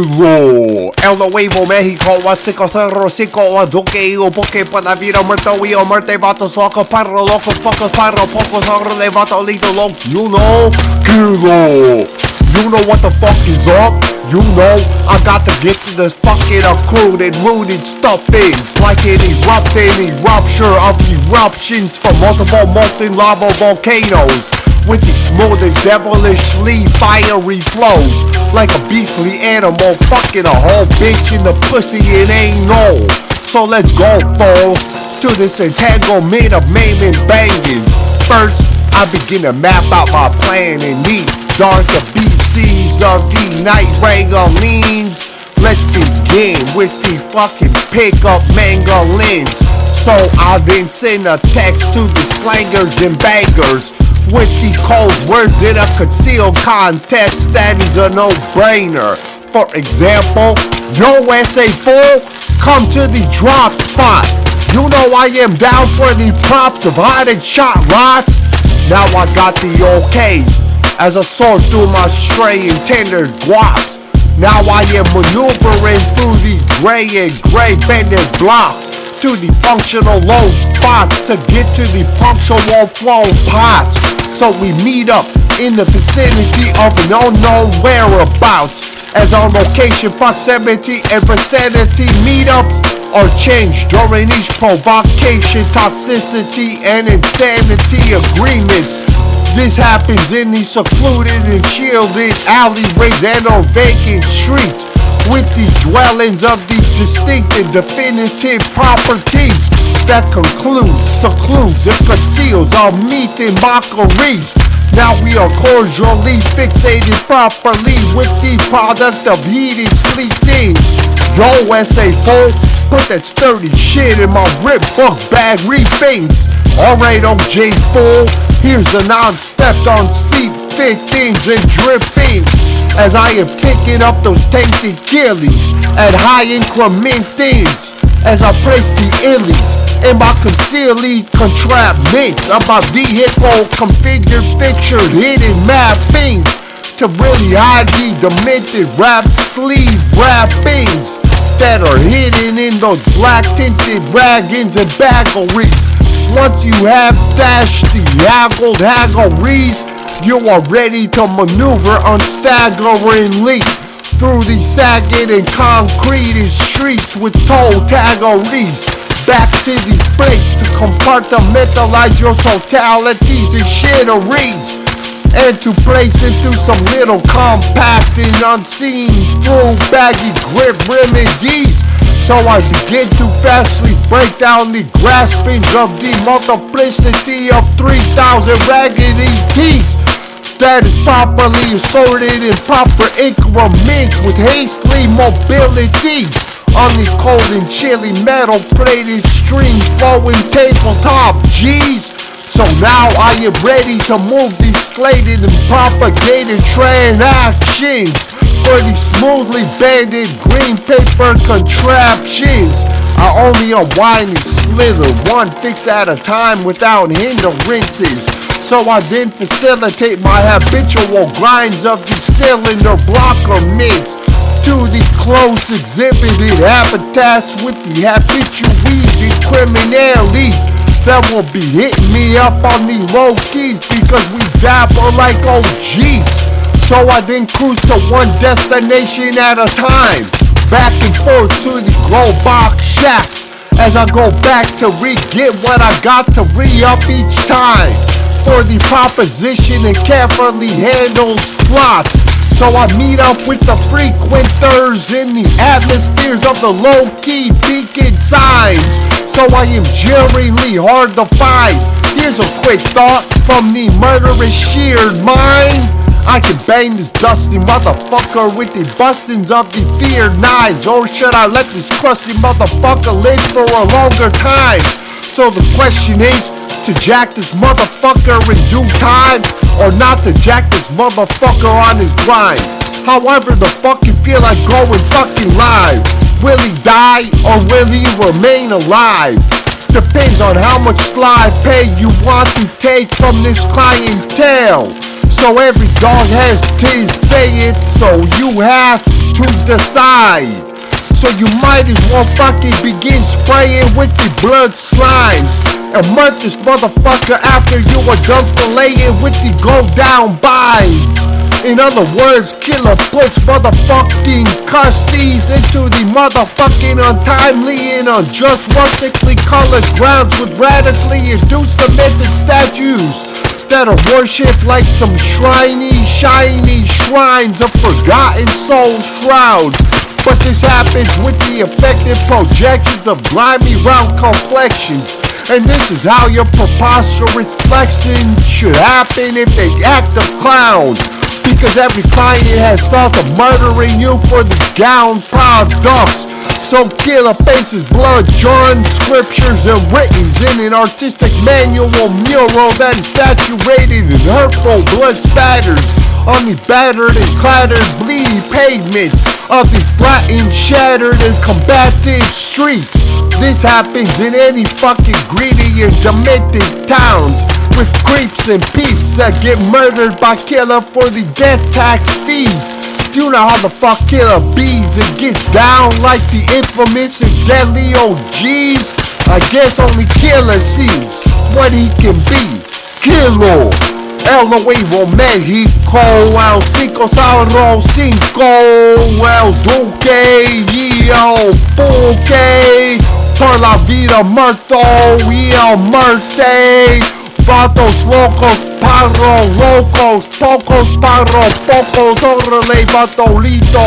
Killa. El Nuevo México, Huatzico, Cerro, Cinco, Aduque, Ubuque, para vida, muerto, y muerte, vato, soco, parro, loco, pocos, parro, pocos, horror, de vato, lido, loco, you know, Killa. You know what the fuck is up? You know, I got to get to this fucking occluded, rooted stuffings. Like an erupture of eruptions from multiple molten lava volcanoes. With these smooth and devilishly fiery flows. Like a beastly animal fucking a whole bitch in the pussy it ain't no. So let's go, folks, to this entanglement of maiming bangings. First, I begin to map out my plan and need darker BCs of the night rangolines. Let's begin with the fucking pickup mangolins. So I then send a text to the slangers and bangers with the code words in a concealed context that is a no-brainer. For example, yo SA fool, come to the drop spot. You know I am down for the props of hot and shot lots. Now I got the okays as I sort through my stray and tender guaps. Now I am maneuvering through the gray and gray bended blocks to the functional load spots to get to the punctual flow pots. So we meet up in the vicinity of an unknown whereabouts, as our location, proximity, and vicinity meetups are changed during each provocation, toxicity, and insanity agreements. This happens in the secluded and shielded alleyways and on vacant streets, with the dwellings of the distinct and definitive properties that secludes, and conceals our meat and mockeries. Now we are cordially fixated properly with the product of heated sleep things. Yo, SA fool, put that sturdy shit in my rip book bag refaints. Alright, OJ fool, here's the non-stepped on steep fit things and drippings, as I am picking up those tainted killies at high increment things, as I place the illies in my concealedly contraptments of my vehicle configured, featured, hidden mappings to really hide the demented rap sleeve wrappings that are hidden in those black tinted raggings and baggeries. Once you have dashed the haggled haggleries, you are ready to maneuver unstaggeringly through the sagging and concreted streets with toll taggeries. Back to the place to compartmentalize your totalities and shitteries, and to place into some little compact and unseen through baggy grip remedies. So I begin to fastly break down the graspings of the multiplicity of 3,000 raggedy teeth that is properly assorted in proper increments with hastily mobility on the cold and chilly metal plated stream flowing tabletop G's. So now I am ready to move these slated and propagated transactions for the smoothly banded green paper contraptions. I only unwind and slither one fix at a time without hindrances. So I then facilitate my habitual grinds of the cylinder blocker mints to the close exhibited habitats with the habitues and criminalities that will be hitting me up on the low keys because we dapper like OGs. So I then cruise to one destination at a time, back and forth to the grow box shack, as I go back to re-get what I got to re-up each time for the proposition and carefully handled slots. So I meet up with the frequenters in the atmospheres of the low-key beacon signs. So I am jeeringly hard to find. Here's a quick thought from the murderous sheared mind. I can bang this dusty motherfucker with the bustings of the feared nines, or should I let this crusty motherfucker live for a longer time? So the question is, to jack this motherfucker in due time, or not to jack this motherfucker on his grind? However the fuck you feel like going fucking live. Will he die or will he remain alive? Depends on how much slide pay you want to take from this clientele. So every dog has his day, so you have to decide. So you might as well fucking begin spraying with the blood slimes and murder this motherfucker after you are done filleting with the go down binds. In other words, Killa puts motherfucking custies into the motherfucking untimely and unjust rustically colored grounds with radically induced cemented statues that are worshipped like some shiny shrines of forgotten soul shrouds. But this happens with the effective projections of grimy round complexions. And this is how your preposterous flexing should happen if they act a clown. Because every client has thought of murdering you for the gown products. So Killa paints his blood-drawn scriptures and writings in an artistic manual mural that is saturated in hurtful blood spatters on the battered and clattered bleed pavements of the flattened, shattered, and combative streets. This happens in any fucking greedy and demented towns with creeps and peeps that get murdered by Killa for the death tax fees. You know how the fuck Killa bees and gets down like the infamous and deadly OGs? I guess only Killa sees what he can be. Killa, el nuevo México, el 505, el duque y el buque, por la vida muerto y el muerte. Vatos locos, parro locos, pocos parro, pocos órale, vatolito,